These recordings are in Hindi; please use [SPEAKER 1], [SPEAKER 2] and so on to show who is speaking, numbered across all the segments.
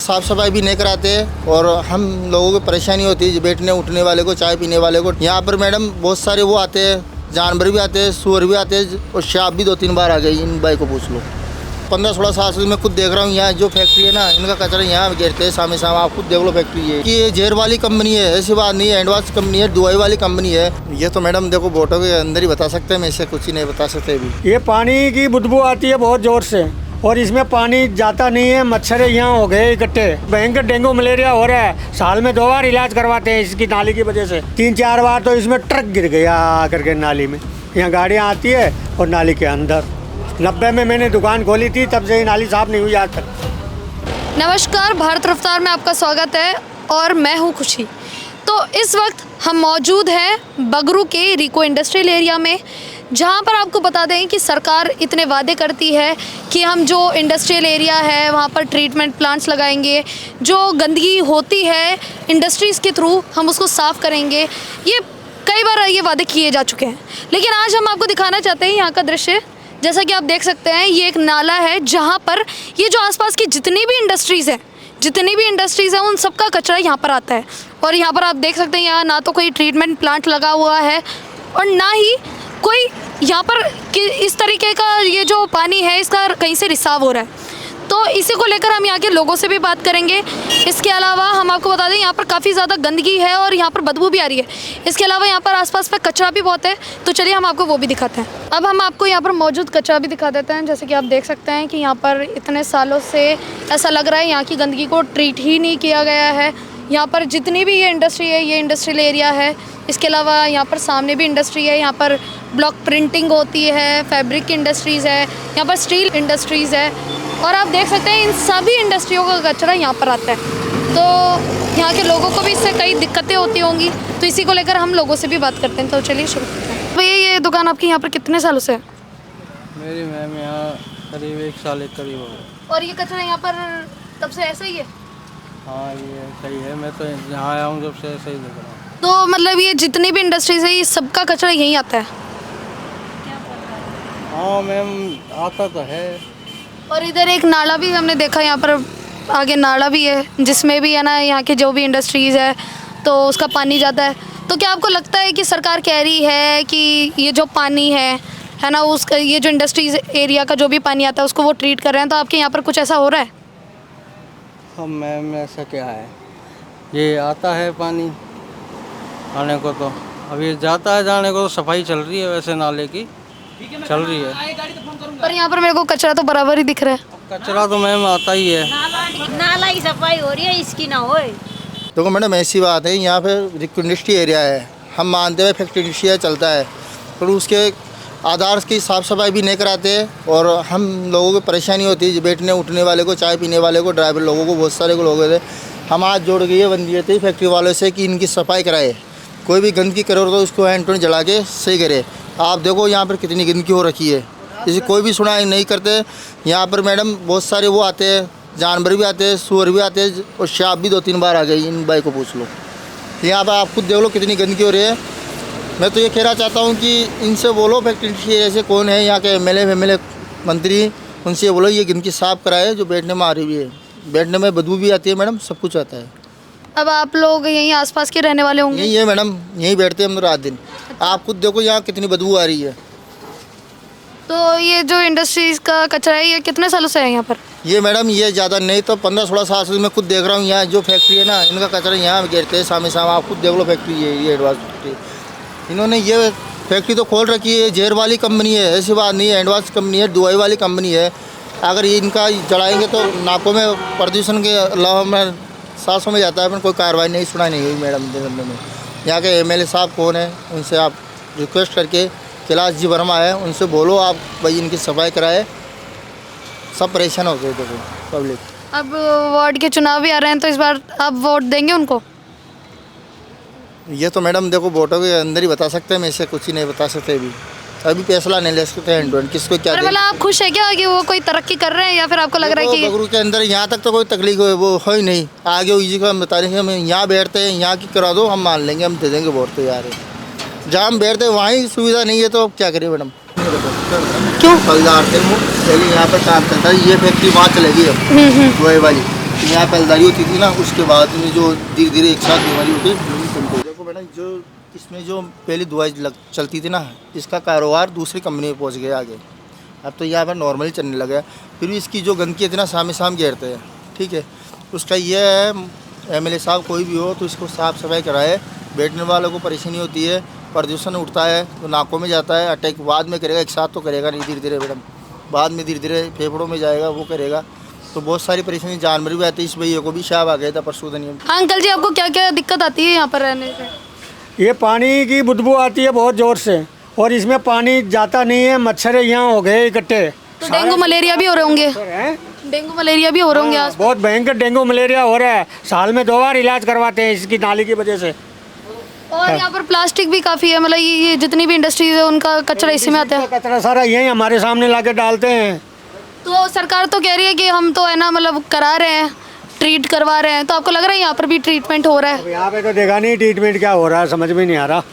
[SPEAKER 1] साफ़ सफाई भी नहीं कराते और हम लोगों को परेशानी होती है बैठने उठने वाले को, चाय पीने वाले को। यहाँ पर मैडम बहुत सारे वो आते हैं, जानवर भी आते हैं, सुअर भी आते हैं और सांप भी 2-3 बार आ गई। इन भाई को पूछ लो। 15-16 साल से मैं खुद देख रहा हूँ यहाँ जो फैक्ट्री है ना, इनका कचरा यहाँ गिरते हैं सामने सामने। आप खुद देख लो फैक्ट्री है कि ये जहर वाली कंपनी है, ऐसी बात नहीं है। एडवांस कंपनी है, दवाई वाली कंपनी है। ये तो मैडम देखो बोटो के अंदर ही बता सकते हैं, मैं इसे कुछ ही नहीं बता सकते अभी।
[SPEAKER 2] ये पानी की बदबू आती है बहुत जोर से और इसमें पानी जाता नहीं है। मच्छर यहाँ हो गए इकट्ठे, भयंकर डेंगू मलेरिया हो रहा है। साल में 2 बार इलाज करवाते हैं इसकी नाली की वजह से। 3-4 बार तो इसमें ट्रक गिर गया आकर के नाली में। यहाँ गाड़ियाँ आती है और नाली के अंदर। 90 में मैंने दुकान खोली थी, तब से ये नाली साफ नहीं हुई आज तक।
[SPEAKER 3] नमस्कार, भारत रफ्तार में आपका स्वागत है और मैं हूँ खुशी। तो इस वक्त हम मौजूद हैं बगरू के रिको इंडस्ट्रियल एरिया में, जहाँ पर आपको बता दें कि सरकार इतने वादे करती है कि हम जो इंडस्ट्रियल एरिया है वहाँ पर ट्रीटमेंट प्लांट्स लगाएंगे, जो गंदगी होती है इंडस्ट्रीज़ के थ्रू हम उसको साफ़ करेंगे। ये कई बार ये वादे किए जा चुके हैं, लेकिन आज हम आपको दिखाना चाहते हैं यहाँ का दृश्य। जैसा कि आप देख सकते हैं, ये एक नाला है जहाँ पर ये जो आसपास की जितनी भी इंडस्ट्रीज़ हैं उन सब का कचरा यहाँ पर आता है। और यहाँ पर आप देख सकते हैं यहाँ ना तो कोई ट्रीटमेंट प्लांट लगा हुआ है और ना ही कोई यहाँ पर इस तरीके का ये जो पानी है इसका कहीं से रिसाव हो रहा है। तो इसी को लेकर हम यहाँ के लोगों से भी बात करेंगे। इसके अलावा हम आपको बता दें यहाँ पर काफ़ी ज़्यादा गंदगी है और यहाँ पर बदबू भी आ रही है। इसके अलावा यहाँ पर आसपास पे कचरा भी बहुत है, तो चलिए हम आपको वो भी दिखाते हैं। अब हम आपको यहाँ पर मौजूद कचरा भी दिखा देते हैं। जैसे कि आप देख सकते हैं कि यहाँ पर इतने सालों से ऐसा लग रहा है यहाँ की गंदगी को ट्रीट ही नहीं किया गया है। यहाँ पर जितनी भी ये इंडस्ट्री है, ये इंडस्ट्रियल एरिया है। इसके अलावा यहाँ पर सामने भी इंडस्ट्री है, यहाँ पर ब्लॉक प्रिंटिंग होती है, फैब्रिक की इंडस्ट्रीज़ है, यहाँ पर स्टील इंडस्ट्रीज़ है। और आप देख सकते हैं इन सभी इंडस्ट्रियों का कचरा यहाँ पर आता है। तो यहाँ के लोगों को भी इससे कई दिक्कतें होती होंगी, तो इसी को लेकर हम लोगों से भी बात करते हैं। तो चलिए शुरू करते हैं। भैया ये दुकान आपकी यहाँ पर कितने सालों से है?
[SPEAKER 4] मेरी मैम यहाँ करीब 1 साल के करीब हो गया।
[SPEAKER 3] और ये कचरा यहाँ पर तब से ऐसा ही है?
[SPEAKER 4] हाँ ये सही है, मैं तो यहाँ आया हूँ जब से ऐसा ही देख रहा हूँ।
[SPEAKER 3] तो मतलब ये जितनी भी इंडस्ट्रीज है ये सबका कचरा यहीं आता है?
[SPEAKER 4] हाँ मैम आता तो है।
[SPEAKER 3] और इधर एक नाला भी हमने देखा, यहाँ पर आगे नाला भी है जिसमें भी है ना यहाँ के जो भी इंडस्ट्रीज़ है तो उसका पानी जाता है। तो क्या आपको लगता है कि सरकार कह रही है कि ये जो पानी है ना, उसका ये जो इंडस्ट्रीज एरिया का जो भी पानी आता है उसको वो ट्रीट कर रहे हैं, तो आपके यहाँ पर कुछ ऐसा हो रहा है?
[SPEAKER 4] हाँ मैम ऐसा क्या है, ये आता है पानी आने को, तो अभी जाता है जाने को। तो सफाई चल रही है वैसे नाले की चल रही है,
[SPEAKER 3] पर यहाँ पर मेरे को कचरा तो बराबर ही दिख रहा है।
[SPEAKER 4] कचरा तो मैम आता ही है।
[SPEAKER 5] नाला की सफाई हो रही है, इसकी ना हो।
[SPEAKER 1] देखो मैडम ऐसी बात है, यहाँ पे रिको इंडस्ट्री एरिया है, हम मानते हैं फैक्ट्री इंडस्ट्री चलता है, पर उसके आधार की साफ़ सफाई भी नहीं कराते और हम लोगों को परेशानी होती है बैठने उठने वाले को, चाय पीने वाले को, ड्राइवर लोगों को, बहुत सारे लोग थे। हम आज जोड़ के ये बंदी थी फैक्ट्री वालों से कि इनकी सफाई कराए, कोई भी गंदगी करे तो उसको हैंड टू हैंड जला के सही करे। आप देखो यहाँ पर कितनी गंदगी हो रखी है, इसे कोई भी सुनाई नहीं करते। यहाँ पर मैडम बहुत सारे वो आते हैं, जानवर भी आते हैं, सुअर भी आते हैं और सांप भी 2-3 बार आ गई। इन भाई को पूछ लो। यहाँ पर आप खुद देख लो कितनी गंदगी हो रही है। मैं तो ये कहना चाहता हूँ कि इनसे बोलो फैक्ट्री ऐसे कौन है यहाँ के एमएलए मंत्री, उनसे बोलो ये गंदगी साफ़ कराए जो बैठने में आ रही है। बैठने में बदबू भी आती है मैडम, सब कुछ आता है।
[SPEAKER 3] अब आप लोग यहीं आसपास के रहने वाले होंगे?
[SPEAKER 1] यही है मैडम, यहीं बैठते हैं हम रात दिन। आप खुद देखो यहाँ कितनी बदबू आ रही है।
[SPEAKER 3] तो ये जो इंडस्ट्रीज़ का कचरा है ये कितने सालों से है यहाँ पर?
[SPEAKER 1] ये मैडम ये ज़्यादा नहीं तो 15-16 साल से मैं खुद देख रहा हूँ यहाँ जो फैक्ट्री है ना, इनका कचरा यहाँ गिरते हैं सामने सामने। आप खुद देख लो फैक्ट्री है ये एडवांस फैक्ट्री। इन्होंने ये फैक्ट्री तो खोल रखी है, जहर वाली कंपनी है, ऐसी बात नहीं है। एडवांस कंपनी है, दवाई वाली कंपनी है। अगर ये इनका जलाएंगे तो नाकों में प्रदूषण के अलावा में सांसों में जाता है, पर कोई कार्रवाई नहीं सुनाई नहीं हुई मैडम देखने में। यहाँ के एमएलए साहब कौन है, उनसे आप रिक्वेस्ट करके, कैलाश जी वर्मा है, उनसे बोलो आप भाई इनकी सफाई कराए। सब परेशान हो गए देखो पब्लिक।
[SPEAKER 3] अब वार्ड के चुनाव भी आ रहे हैं, तो इस बार आप वोट देंगे उनको?
[SPEAKER 1] ये तो मैडम देखो वोटों के अंदर ही बता सकते हैं, मैं इसे कुछ ही नहीं बता सकते अभी फैसला नहीं ले सकते हैंड टू हैंड किसको क्या
[SPEAKER 3] मतलब आप खुश है क्या कि वो कोई तरक्की कर रहे हैं, या फिर आपको लग रहा है कि
[SPEAKER 1] बगरू के अंदर यहाँ तक तो कोई तकलीफ वो हो ही नहीं। आगे हुई जी को हम बता रहे हैं, हम यहाँ बैठते हैं, यहाँ की करा दो, हम मान लेंगे, हम दे देंगे वोट तो यार। जहाँ हम बैठते हैं वहाँ ही सुविधा नहीं है तो क्या करें मैडम। क्यों फलदार थे वो पहले यहाँ पर काम करता है, ये फैक्ट्री वहाँ चलेगी अब वही वाली, यहाँ पैलदारी होती थी ना, उसके बाद में जो धीरे धीरे एक साथ बीमारी होती है। देखो मैडम, जो इसमें जो पहली दवाई चलती थी ना, इसका कारोबार दूसरी कंपनी में पहुँच गया आगे। अब तो यहाँ पर नॉर्मली चलने लगा। फिर भी इसकी जो गंदगी इतना सामने साम घेरते हैं, ठीक है। उसका ये है MLA साहब कोई भी हो तो इसको साफ़ सफाई कराए। बैठने वालों को परेशानी होती है, प्रदूषण उठता है तो नाकों में जाता है, अटैक बाद में करेगा, एक साथ तो करेगा नहीं, धीरे धीरे मैडम, बाद में धीरे धीरे फेफड़ों में जाएगा, वो करेगा तो बहुत सारी परेशानी, जानवर भी आती है। इस भैया को भी शाब आ गया था परसों दिन।
[SPEAKER 3] अंकल जी, आपको क्या क्या दिक्कत आती है यहाँ पर रहने से?
[SPEAKER 2] ये पानी की बदबू आती है बहुत ज़ोर से, और इसमें पानी जाता नहीं है, मच्छर यहाँ हो गए इकट्ठे।
[SPEAKER 3] तो डेंगू मलेरिया भी हो रहे होंगे? डेंगू मलेरिया भी हो रहे होंगे आज?
[SPEAKER 2] बहुत भयंकर डेंगू मलेरिया हो रहा है, साल में 2 बार इलाज करवाते हैं इसकी नाली की वजह से।
[SPEAKER 3] और यहाँ पर प्लास्टिक भी काफ़ी है, मतलब ये जितनी भी इंडस्ट्रीज है उनका कचरा इसी में आता है।
[SPEAKER 2] कचरा सारा यही हमारे सामने लाके डालते हैं।
[SPEAKER 3] तो सरकार तो कह रही है कि हम तो है ना, मतलब करा रहे हैं, ट्रीट करवा रहे हैं, तो आपको लग रहा है यहाँ पर भी ट्रीटमेंट हो रहा है?
[SPEAKER 2] यहाँ पे तो देखा नहीं ट्रीटमेंट क्या हो रहा है, समझ में नहीं आ रहा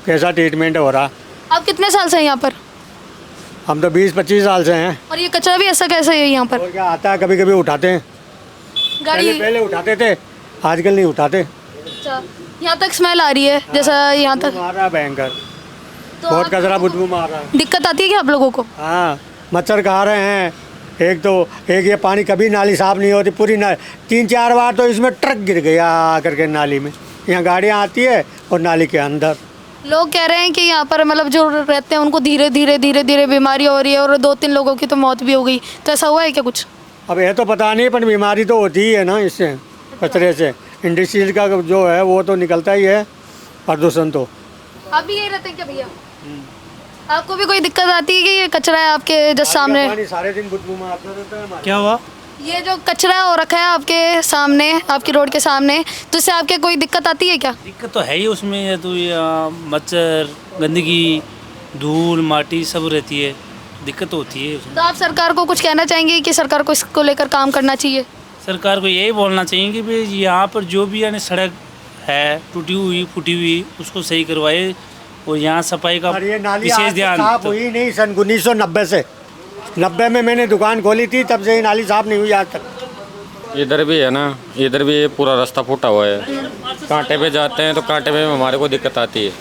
[SPEAKER 2] कैसा ट्रीटमेंट हो रहा।
[SPEAKER 3] आप कितने साल से हैं यहाँ पर?
[SPEAKER 2] हम तो 20-25 साल से हैं।
[SPEAKER 3] और ये कचरा भी ऐसा कैसे है यहाँ पर?
[SPEAKER 2] और क्या आता है, कभी कभी उठाते हैं,
[SPEAKER 3] गाड़ी?
[SPEAKER 2] पहले उठाते थे, आजकल नहीं उठाते।
[SPEAKER 3] अच्छा, यहाँ तक स्मेल आ रही है जैसा यहाँ तक?
[SPEAKER 2] मार रहा है भयंकर,
[SPEAKER 3] तो
[SPEAKER 2] बहुत
[SPEAKER 3] आप-
[SPEAKER 2] कचरा बदबू मार रहा है।
[SPEAKER 3] दिक्कत आती है क्या आप लोगों को?
[SPEAKER 2] हाँ, मच्छर खा रहे हैं। एक ये पानी कभी नाली साफ नहीं होती पूरी, 3-4 बार तो इसमें ट्रक गिर गया आकर के नाली में। यहाँ गाड़ियाँ आती है और नाली के अंदर।
[SPEAKER 3] लोग कह रहे हैं कि यहाँ पर मतलब जो रहते हैं उनको धीरे धीरे बीमारी हो रही है, और 2-3 लोगों की तो मौत भी हो गई, तो ऐसा हुआ है क्या कुछ?
[SPEAKER 2] अब ये तो पता नहीं, पर बीमारी तो होती ही है ना इससे, कचरे से। इंडस्ट्रीज का जो है वो तो निकलता ही है, प्रदूषण तो।
[SPEAKER 3] आप भी यही रहते हैं क्या भैया? आपको भी कोई दिक्कत आती है कि ये कचरा है आपके जस्ट सामने?
[SPEAKER 2] पानी सारे दिन बदबू मारता रहता है हमारे।
[SPEAKER 4] क्या हुआ?
[SPEAKER 3] ये जो कचरा हो रखा है आपके सामने, आपकी रोड के सामने, तो इससे आपके कोई दिक्कत आती है क्या?
[SPEAKER 6] दिक्कत तो है ही उसमें, तो ये मच्छर, गंदगी, धूल, माटी सब रहती है, दिक्कत तो होती है उसमें।
[SPEAKER 3] तो आप सरकार को कुछ कहना चाहेंगे कि सरकार को इसको लेकर काम करना चाहिए?
[SPEAKER 6] सरकार को यही बोलना चाहिए कि भाई यहाँ पर जो भी यानी सड़क है टूटी हुई फूटी हुई उसको सही करवाए, और यहाँ सफाई का
[SPEAKER 2] और ये नाली
[SPEAKER 6] विशेष
[SPEAKER 2] आज
[SPEAKER 6] ध्यान।
[SPEAKER 2] साफ हुई नहीं सन 1990 से। 90 में मैंने दुकान खोली थी, तब से ये नाली साफ नहीं हुई आज तक।
[SPEAKER 7] इधर भी है ना, इधर भी ये पूरा रास्ता फूटा हुआ है। कांटे पे जाते हैं तो कांटे पे हमारे को दिक्कत आती है,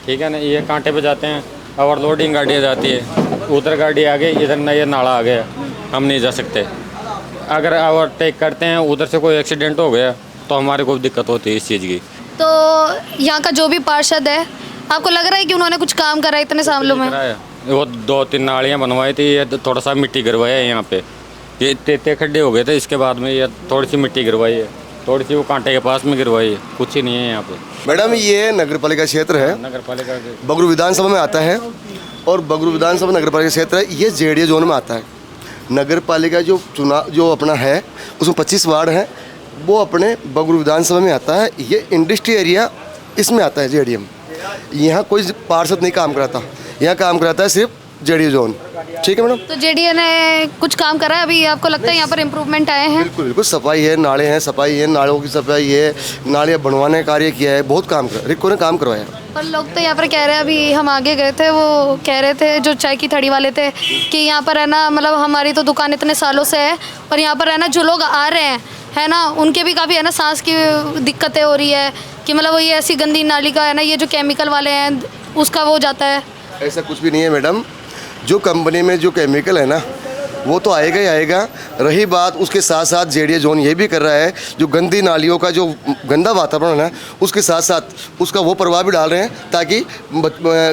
[SPEAKER 7] ठीक है ना। ये कांटे पे जाते हैं, ओवरलोडिंग गाड़ियाँ जाती है, उधर गाड़ी आ गई, इधर ना ये नाला आ गया, हम नहीं जा सकते। अगर ओवरटेक करते हैं, उधर से कोई एक्सीडेंट हो गया तो हमारे को दिक्कत होती है इस चीज़ की।
[SPEAKER 3] तो यहाँ का जो भी पार्षद है, आपको लग रहा है कि उन्होंने कुछ काम करा है इतने सालों में?
[SPEAKER 7] वो 2-3 नालियाँ बनवाई थी, ये थोड़ा सा मिट्टी गिरवाया है यहाँ पे, ये इतने खड्डे हो गए थे, इसके बाद में ये थोड़ी सी मिट्टी गिरवाई है, थोड़ी सी वो कांटे के पास में गिरवाई है, कुछ ही नहीं है यहाँ पे।
[SPEAKER 8] मैडम, ये नगर पालिका क्षेत्र है,
[SPEAKER 7] नगर पालिका
[SPEAKER 8] बगरू विधानसभा में आता है, और बगरू विधानसभा नगर पालिका क्षेत्र है, ये जेडीए जोन में आता है। नगर पालिका जो चुनाव जो अपना है उसमें 25 वार्ड हैं, वो अपने बगरू विधानसभा में आता है। ये इंडस्ट्री एरिया इसमें आता है जेडीएम। यहाँ कोई पार्षद नहीं काम कराता, यहाँ काम कराता है सिर्फ जेडीए जोन, ठीक है मैडम।
[SPEAKER 3] तो जेडीए ने कुछ काम करा है अभी? आपको लगता है यहाँ पर इम्प्रूवमेंट आए हैं?
[SPEAKER 8] बिल्कुल बिल्कुल, सफाई है, नाले हैं, सफाई है, नालों की सफाई है, नालियाँ बनवाने का कार्य किया है, बहुत काम करा, रिको ने काम करवाया।
[SPEAKER 3] पर लोग तो यहाँ पर कह रहे हैं, अभी हम आगे गए थे, वो कह रहे थे जो चाय की थड़ी वाले थे कि यहाँ पर है ना, मतलब हमारी तो दुकान इतने सालों से है, और यहाँ पर है ना जो लोग आ रहे हैं है ना, उनके भी काफ़ी है ना सांस की दिक्कतें हो रही है, कि मतलब ये ऐसी गंदी नाली का है ना, ये जो केमिकल वाले हैं उसका वो जाता है।
[SPEAKER 8] ऐसा कुछ भी नहीं है मैडम, जो कंपनी में जो केमिकल है ना वो तो आएगा ही आएगा। रही बात उसके साथ साथ जेडीए जोन ये भी कर रहा है, जो गंदी नालियों का जो गंदा वातावरण है उसके साथ साथ उसका वो प्रभाव भी डाल रहे हैं, ताकि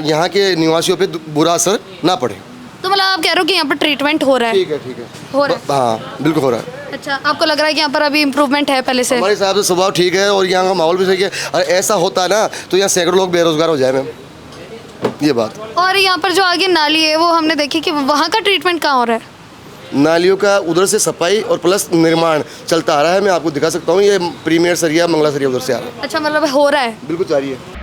[SPEAKER 8] यहाँ के निवासियों पे बुरा असर ना पड़े।
[SPEAKER 3] तो मतलब आप कह रहे हो कि यहाँ पर ट्रीटमेंट हो रहा है?
[SPEAKER 8] ठीक है, ठीक है,
[SPEAKER 3] हो रहा है।
[SPEAKER 8] हाँ बिल्कुल हो रहा है।
[SPEAKER 3] अच्छा, आपको लग रहा है कि यहाँ पर अभी इम्प्रूवमेंट है पहले से?
[SPEAKER 8] हमारे हिसाब से स्वभाव ठीक है, और यहाँ का माहौल भी सही है। अगर ऐसा होता है ना तो यहाँ सैकड़ों लोग बेरोजगार हो जाए मैम, ये बात।
[SPEAKER 3] और यहाँ पर जो आगे नाली है वो हमने देखी कि वहाँ का ट्रीटमेंट कहाँ हो रहा है?
[SPEAKER 8] नालियों का उधर से सफाई और प्लस निर्माण चलता आ रहा है, मैं आपको दिखा सकता हूँ। ये प्रीमियर सरिया मंगला सरिया उधर से आ रहा है,
[SPEAKER 3] अच्छा, मतलब हो रहा है?
[SPEAKER 8] बिल्कुल जारी है।